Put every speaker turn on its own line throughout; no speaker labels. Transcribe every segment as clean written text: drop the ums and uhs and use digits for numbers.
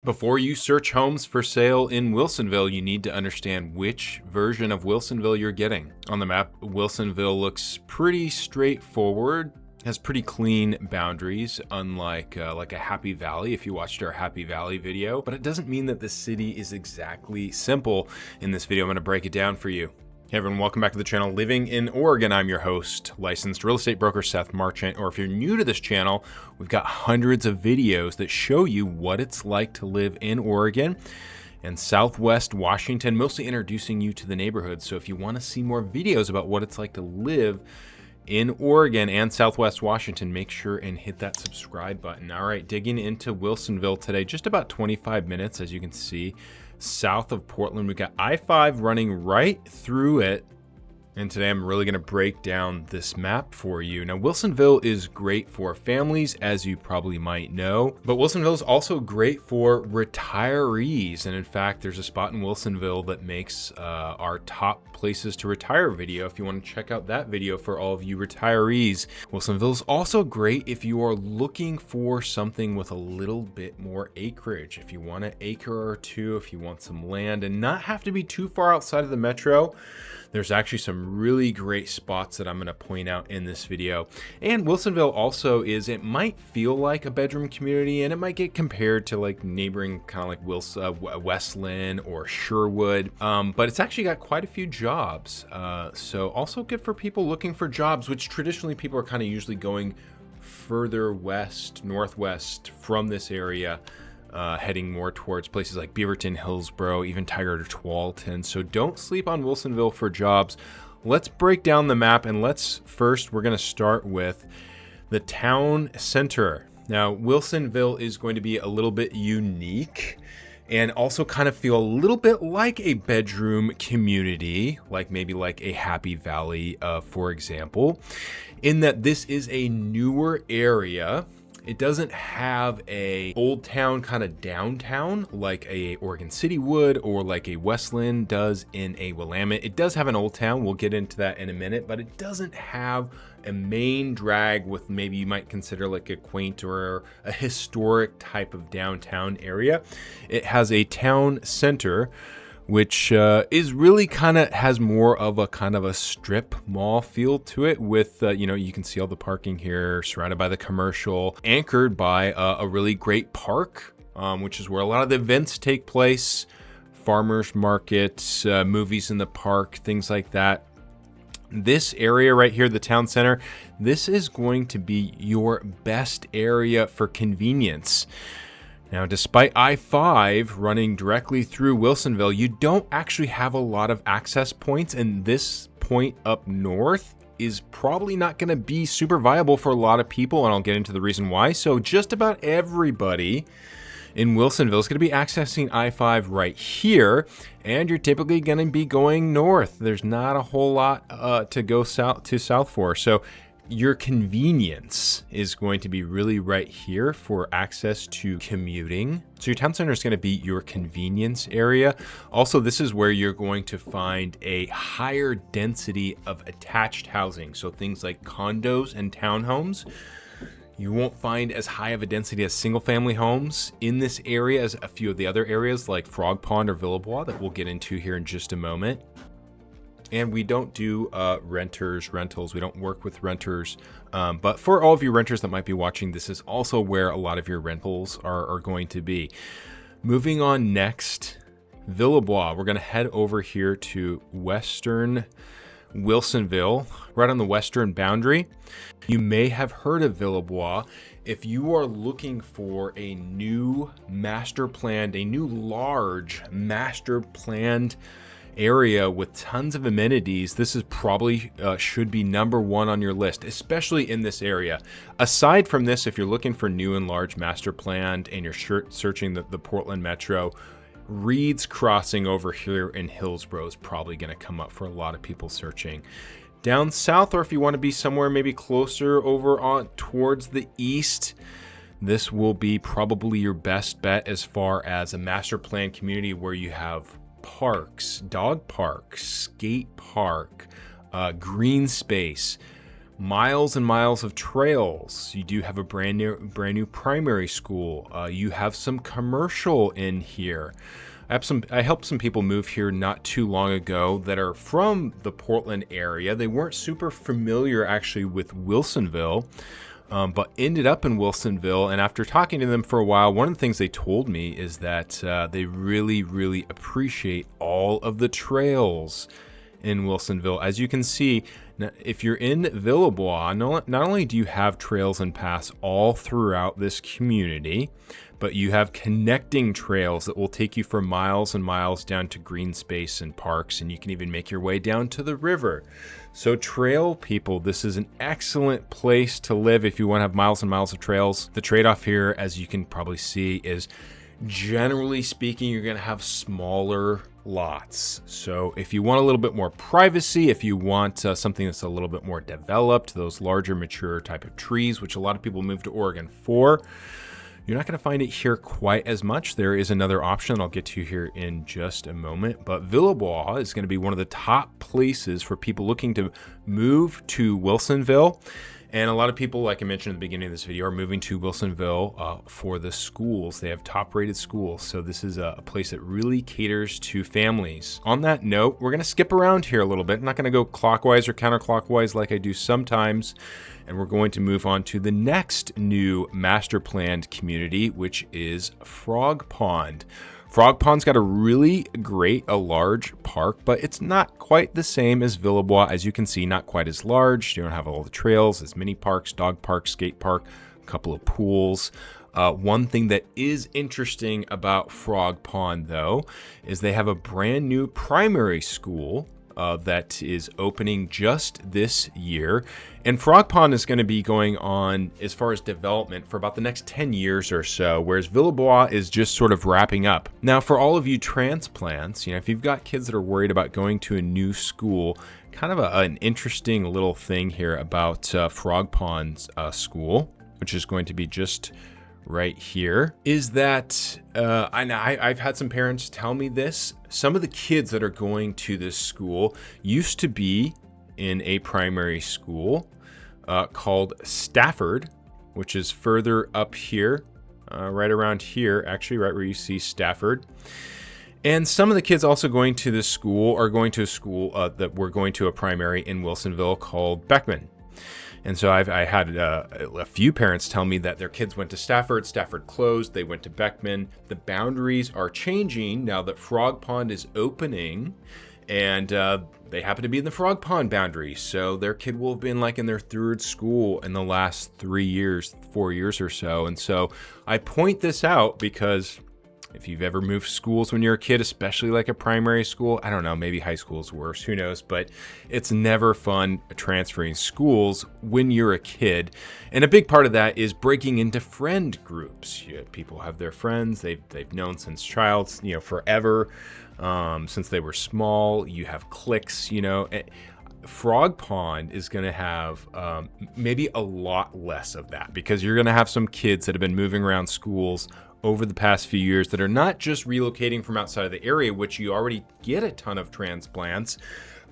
Before you search homes for sale in Wilsonville, you need to understand which version of Wilsonville you're getting. On the map, Wilsonville looks pretty straightforward, has pretty clean boundaries, unlike like a Happy Valley if you watched our Happy Valley video. But it doesn't mean that the city is exactly simple. In this video, I'm going to break it down for you. Hey everyone, welcome back to the channel Living in Oregon. I'm your host, licensed real estate broker Seth Marchant. Or if you're new to this channel, we've got hundreds of videos that show you what it's like to live in Oregon and Southwest Washington, mostly introducing you to the neighborhood. So if you want to see more videos about what it's like to live in Oregon and Southwest Washington, make sure and hit that subscribe button. All right, digging into Wilsonville today, just about 25 minutes, as you can see. South of Portland, we've got I-5 running right through it. And today I'm really going to break down this map for you. Now, Wilsonville is great for families, as you probably might know, but Wilsonville is also great for retirees. And in fact, there's a spot in Wilsonville that makes our top places to retire video. If you want to check out that video for all of you retirees. Wilsonville is also great if you are looking for something with a little bit more acreage. If you want an acre or two, if you want some land and not have to be too far outside of the metro, there's actually some really great spots that I'm going to point out in this video. And Wilsonville also it might feel like a bedroom community, and it might get compared to like neighboring kind of like Westland or Sherwood, but it's actually got quite a few jobs. So also good for people looking for jobs, which traditionally people are kind of usually going further west, northwest from this area. Heading more towards places like Beaverton, Hillsborough, even Tigard or Tualatin. So don't sleep on Wilsonville for jobs. Let's break down the map, and we're going to start with the town center. Now, Wilsonville is going to be a little bit unique and also kind of feel a little bit like a bedroom community, like maybe like a Happy Valley, for example, in that this is a newer area. It doesn't have a old town kind of downtown like a Oregon City would or like a Westland does in a Willamette. It does have an old town. We'll get into that in a minute, but it doesn't have a main drag with maybe you might consider like a quaint or a historic type of downtown area. It has a town center, which is really has more of a strip mall feel to it with, you can see all the parking here surrounded by the commercial, anchored by a really great park, which is where a lot of the events take place, farmers markets, movies in the park, things like that. This area right here, the town center, this is going to be your best area for convenience. Now, despite I-5 running directly through Wilsonville, you don't actually have a lot of access points, and this point up north is probably not going to be super viable for a lot of people, and I'll get into the reason why. So just about everybody in Wilsonville is going to be accessing I-5 right here, and you're typically going to be going north. There's not a whole lot to go south for. So your convenience is going to be really right here for access to commuting. So your town center is going to be your convenience area. Also, this is where you're going to find a higher density of attached housing. So things like condos and townhomes. You won't find as high of a density as single family homes in this area as a few of the other areas like Frog Pond or Villebois that we'll get into here in just a moment. And we don't do rentals. We don't work with renters. But for all of you renters that might be watching, this is also where a lot of your rentals are going to be. Moving on next, Villebois. We're going to head over here to western Wilsonville, right on the western boundary. You may have heard of Villebois. If you are looking for a new large master planned area with tons of amenities, this is probably should be number one on your list, especially in this area. Aside from this, if you're looking for new and large master planned and you're searching the Portland metro, Reed's Crossing over here in Hillsborough is probably going to come up for a lot of people searching. Down south, or if you want to be somewhere maybe closer over on towards the east, this will be probably your best bet as far as a master plan community where you have parks, dog parks, skate park, green space, Miles and miles of trails. You do have a brand new primary school. You have some commercial in here. I helped some people move here not too long ago that are from the Portland area. They weren't super familiar actually with Wilsonville, but ended up in Wilsonville. And after talking to them for a while, one of the things they told me is that they really, really appreciate all of the trails in Wilsonville. As you can see, if you're in Villebois, not only do you have trails and paths all throughout this community, but you have connecting trails that will take you for miles and miles down to green space and parks, and you can even make your way down to the river. So trail people, this is an excellent place to live if you want to have miles and miles of trails. The trade-off here, as you can probably see, is generally speaking, you're going to have smaller lots. So if you want a little bit more privacy, if you want something that's a little bit more developed, those larger mature type of trees, which a lot of people move to Oregon for, you're not going to find it here quite as much. There is another option I'll get to here in just a moment, but Villebois is going to be one of the top places for people looking to move to Wilsonville. And a lot of people, like I mentioned at the beginning of this video, are moving to Wilsonville for the schools. They have top-rated schools, so this is a place that really caters to families. On that note, we're going to skip around here a little bit. I'm not going to go clockwise or counterclockwise like I do sometimes, and we're going to move on to the next new master-planned community, which is Frog Pond. Frog Pond's got a really a large park, but it's not quite the same as Villebois. As you can see, not quite as large. You don't have all the trails, as many parks, dog park, skate park, a couple of pools. One thing that is interesting about Frog Pond, though, is they have a brand new primary school that is opening just this year. And Frog Pond is going to be going on, as far as development, for about the next 10 years or so, whereas Villebois is just sort of wrapping up. Now, for all of you transplants, if you've got kids that are worried about going to a new school, kind of an interesting little thing here about Frog Pond's school, which is going to be just right here, is that I've had some parents tell me this. Some of the kids that are going to this school used to be in a primary school called Stafford, which is further up here, right around here, actually, right where you see Stafford. And some of the kids also going to this school are going to a school that we're going to a primary in Wilsonville called Beckman. And so I had a few parents tell me that their kids went to Stafford. Stafford closed. They went to Beckman. The boundaries are changing now that Frog Pond is opening, and they happen to be in the Frog Pond boundary. So their kid will have been like in their third school in the last 4 years or so. And so I point this out because if you've ever moved schools when you're a kid, especially like a primary school, I don't know, maybe high school is worse, who knows, but it's never fun transferring schools when you're a kid. And a big part of that is breaking into friend groups. People have their friends they've known since forever, since they were small. You have cliques, Frog Pond is going to have maybe a lot less of that, because you're going to have some kids that have been moving around schools over the past few years that are not just relocating from outside of the area, which you already get a ton of transplants,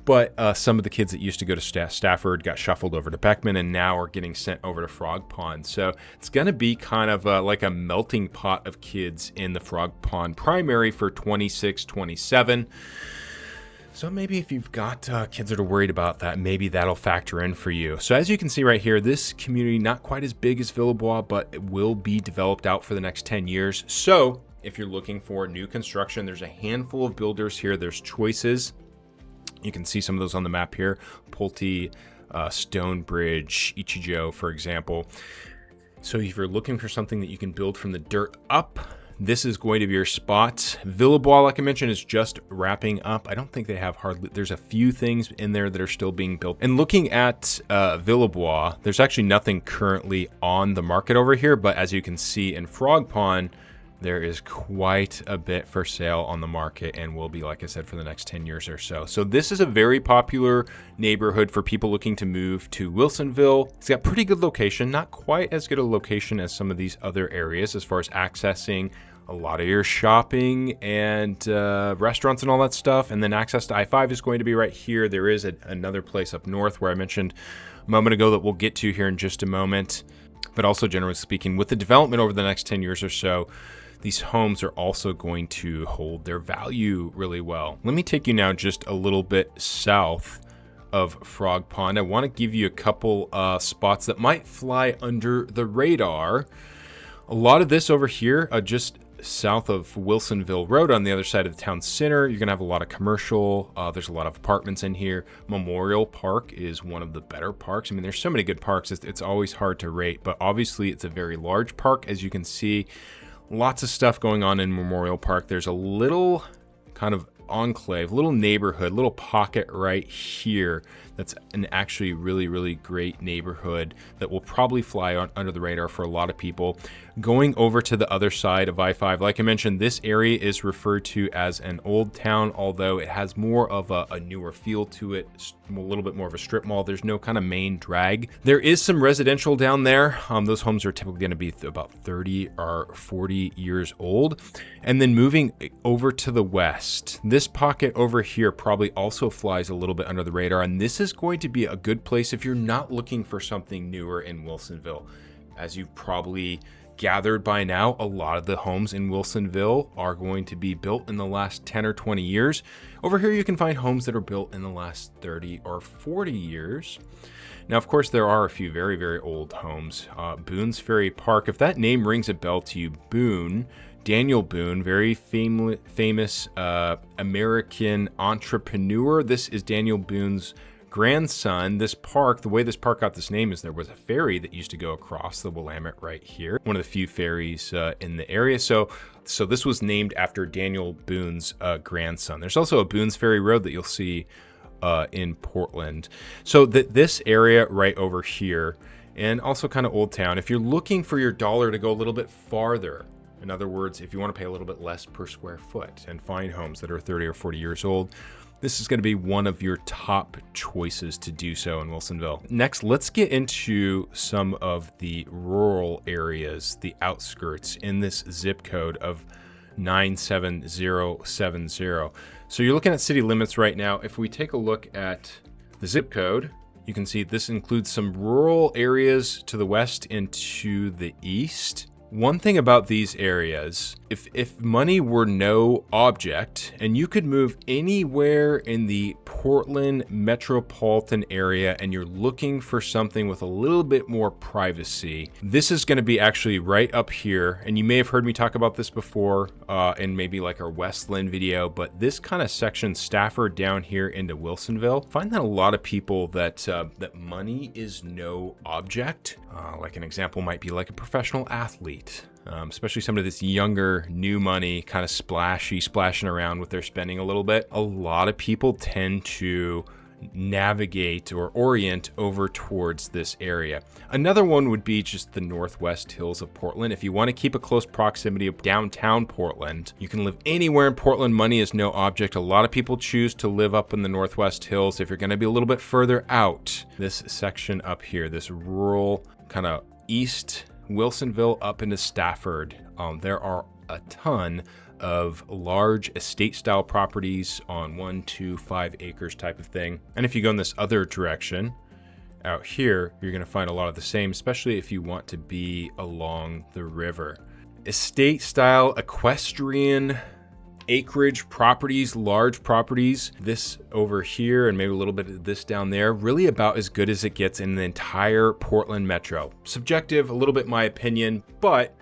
but some of the kids that used to go to Stafford got shuffled over to Beckman and now are getting sent over to Frog Pond. So it's going to be kind of like a melting pot of kids in the Frog Pond primary for 26, 27. So maybe if you've got kids that are worried about that, maybe that'll factor in for you. So as you can see right here, this community, not quite as big as Villebois, but it will be developed out for the next 10 years. So if you're looking for new construction, there's a handful of builders here. There's choices. You can see some of those on the map here. Pulte, Stonebridge, Ichijo, for example. So if you're looking for something that you can build from the dirt up, this is going to be your spot. Villebois, like I mentioned, is just wrapping up. I don't think they have there's a few things in there that are still being built. And looking at Villebois, there's actually nothing currently on the market over here, but as you can see in Frog Pond, there is quite a bit for sale on the market and will be, like I said, for the next 10 years or so. So this is a very popular neighborhood for people looking to move to Wilsonville. It's got pretty good location, not quite as good a location as some of these other areas as far as accessing a lot of your shopping and restaurants and all that stuff. And then access to I-5 is going to be right here. There is another place up north where I mentioned a moment ago that we'll get to here in just a moment. But also, generally speaking, with the development over the next 10 years or so, these homes are also going to hold their value really well. Let me take you now just a little bit south of Frog Pond. I want to give you a couple spots that might fly under the radar. A lot of this over here, just south of Wilsonville Road on the other side of the town center, you're going to have a lot of commercial. There's a lot of apartments in here. Memorial Park is one of the better parks. I mean, there's so many good parks. It's always hard to rate, but obviously it's a very large park, as you can see. Lots of stuff going on in Memorial Park. There's a little kind of enclave, little neighborhood, little pocket right here that's an actually really, really great neighborhood that will probably fly under the radar for a lot of people. Going over to the other side of I-5, like I mentioned, this area is referred to as an old town, although it has more of a newer feel to it, a little bit more of a strip mall. There's no kind of main drag. There is some residential down there. Those homes are typically going to be about 30 or 40 years old. And then moving over to the west, this pocket over here probably also flies a little bit under the radar, and this is going to be a good place if you're not looking for something newer in Wilsonville. As you've probably gathered by now, a lot of the homes in Wilsonville are going to be built in the last 10 or 20 years. Over here, you can find homes that are built in the last 30 or 40 years. Now, of course, there are a few very, very old homes. Boone's Ferry Park, if that name rings a bell to you, Boone, Daniel Boone, very famous American entrepreneur. This is Daniel Boone's grandson. This park, the way this park got this name is there was a ferry that used to go across the Willamette right here, one of the few ferries in the area. So this was named after Daniel Boone's grandson. There's also a Boone's Ferry Road that you'll see in Portland. So this area right over here, and also kind of Old Town, if you're looking for your dollar to go a little bit farther, in other words, if you want to pay a little bit less per square foot and find homes that are 30 or 40 years old, this is going to be one of your top choices to do so in Wilsonville. Next, let's get into some of the rural areas, the outskirts in this zip code of 97070. So you're looking at city limits right now. If we take a look at the zip code, you can see this includes some rural areas to the west and to the east. One thing about these areas, if money were no object and you could move anywhere in the Portland metropolitan area and you're looking for something with a little bit more privacy, this is going to be actually right up here. And you may have heard me talk about this before in maybe like our Westland video, but this kind of section, Stafford down here into Wilsonville, find that a lot of people that money is no object. Like an example might be like a professional athlete. Especially some of this younger, new money, kind of splashing around with their spending a little bit. A lot of people tend to navigate or orient over towards this area. Another one would be just the northwest hills of Portland. If you want to keep a close proximity of downtown Portland, you can live anywhere in Portland. Money is no object. A lot of people choose to live up in the northwest hills. If you're going to be a little bit further out, this section up here, this rural kind of east Wilsonville up into Stafford, there are a ton of large estate style properties on 1, 2, 5 acres type of thing. And if you go in this other direction out here, you're going to find a lot of the same, especially if you want to be along the river. Estate style, equestrian, acreage properties, large properties, this over here and maybe a little bit of this down there, really about as good as it gets in the entire Portland metro. Subjective, a little bit my opinion, but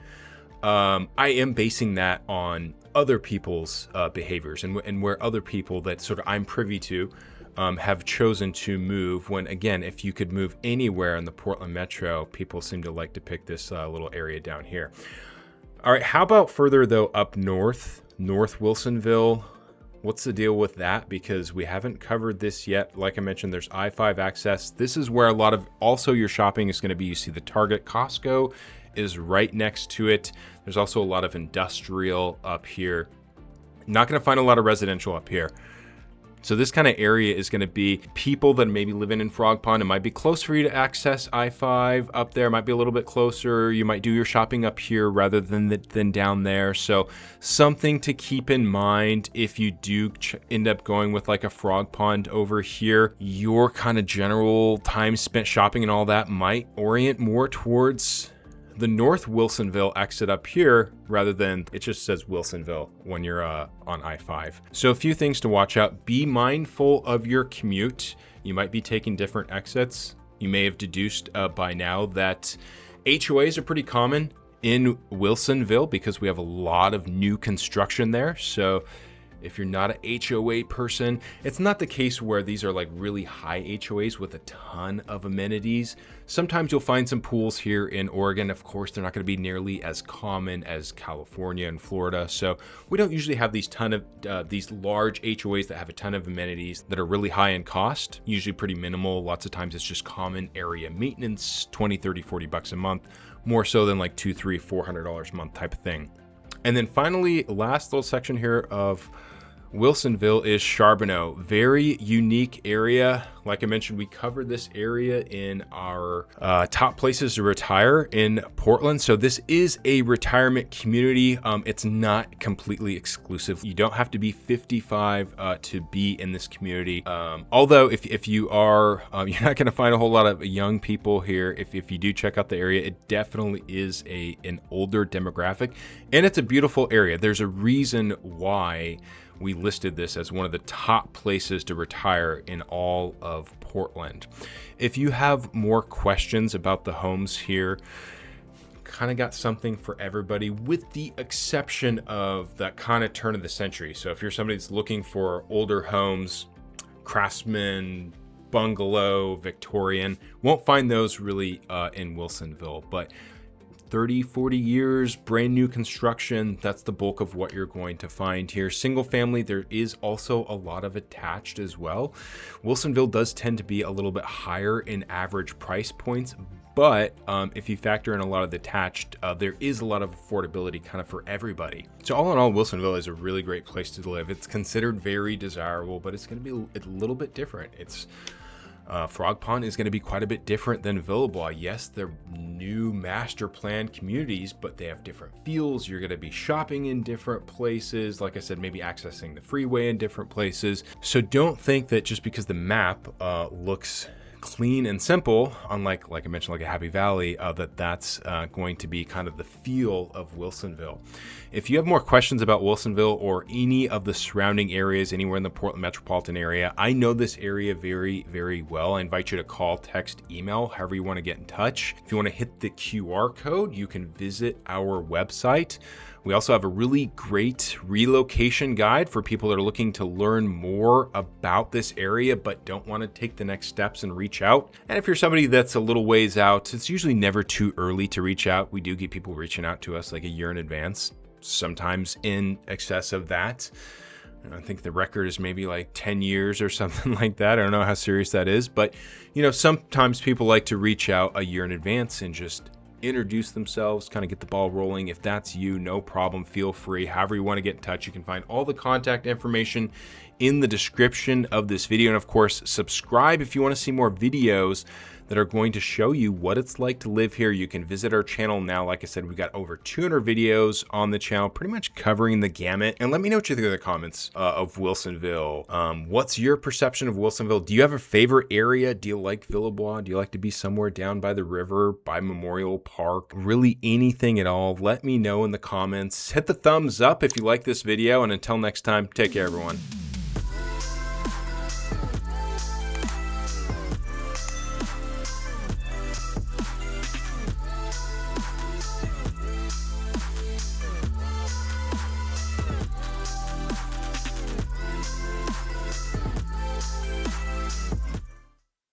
I am basing that on other people's behaviors and where other people that sort of I'm privy to have chosen to move, when again, if you could move anywhere in the Portland metro, people seem to like to pick this little area down here. All right, how about further though up north Wilsonville? What's the deal with that? Because we haven't covered this yet. Like I mentioned, there's I-5 access. This is where a lot of also your shopping is going to be. You see the Target, Costco is right next to it. There's also a lot of industrial up here. Not going to find a lot of residential up here. So this kind of area is going to be people that maybe living in Frog Pond. It might be close for you to access I-5 up there. It might be a little bit closer. You might do your shopping up here rather than down there. So something to keep in mind if you do end up going with like a Frog Pond over here. Your kind of general time spent shopping and all that might orient more towards the North Wilsonville exit up here rather than it just says Wilsonville when you're on I-5. So a few things to watch out. Be mindful of your commute. You might be taking different exits. You may have deduced by now that HOAs are pretty common in Wilsonville because we have a lot of new construction there. So if you're not an HOA person, it's not the case where these are like really high HOAs with a ton of amenities. Sometimes you'll find some pools here in Oregon. Of course, they're not going to be nearly as common as California and Florida. So we don't usually have these large HOAs that have a ton of amenities that are really high in cost, usually pretty minimal. Lots of times it's just common area maintenance, 20, 30, 40 bucks a month, more so than like $200, $300, $400 a month type of thing. And then finally, last little section here of Wilsonville is Charbonneau. Very unique area. Like I mentioned, we covered this area in our top places to retire in Portland. So this is a retirement community. It's not completely exclusive. You don't have to be 55 to be in this community. Although if you are, you're not going to find a whole lot of young people here. If you do check out the area, it definitely is an older demographic, and it's a beautiful area. There's a reason why we listed this as one of the top places to retire in all of Portland. If you have more questions about the homes here, kind of got something for everybody with the exception of that kind of turn of the century. So if you're somebody that's looking for older homes, Craftsman, bungalow, Victorian, won't find those really in Wilsonville, but 30, 40 years, brand new construction. That's the bulk of what you're going to find here. Single family, there is also a lot of attached as well. Wilsonville does tend to be a little bit higher in average price points, but if you factor in a lot of the attached, there is a lot of affordability kind of for everybody. So all in all, Wilsonville is a really great place to live. It's considered very desirable, but it's going to be a little bit different. Frog Pond is going to be quite a bit different than Villebois. Yes, they're new master plan communities, but they have different feels. You're going to be shopping in different places. Like I said, maybe accessing the freeway in different places. So don't think that just because the map looks clean and simple, unlike, like I mentioned, like a Happy Valley, that's going to be kind of the feel of Wilsonville. If you have more questions about Wilsonville or any of the surrounding areas, anywhere in the Portland metropolitan area, I know this area very, very well. I invite you to call, text, email, however you want to get in touch. If you want to hit the QR code, you can visit our website. We also have a really great relocation guide for people that are looking to learn more about this area but don't want to take the next steps and reach out. And if you're somebody that's a little ways out, it's usually never too early to reach out. We do get people reaching out to us like a year in advance, sometimes in excess of that. I think the record is maybe like 10 years or something like that. I don't know how serious that is, but sometimes people like to reach out a year in advance and just introduce themselves, kind of get the ball rolling. If that's you, no problem. Feel free. However you want to get in touch, you can find all the contact information in the description of this video. And of course, subscribe if you want to see more videos that are going to show you what it's like to live here. You can visit our channel now. Like I said, we've got over 200 videos on the channel, pretty much covering the gamut. And let me know what you think in the comments of Wilsonville. What's your perception of Wilsonville? Do you have a favorite area? Do you like Villebois? Do you like to be somewhere down by the river, by Memorial Park? Really anything at all? Let me know in the comments. Hit the thumbs up if you like this video. And until next time, take care, everyone.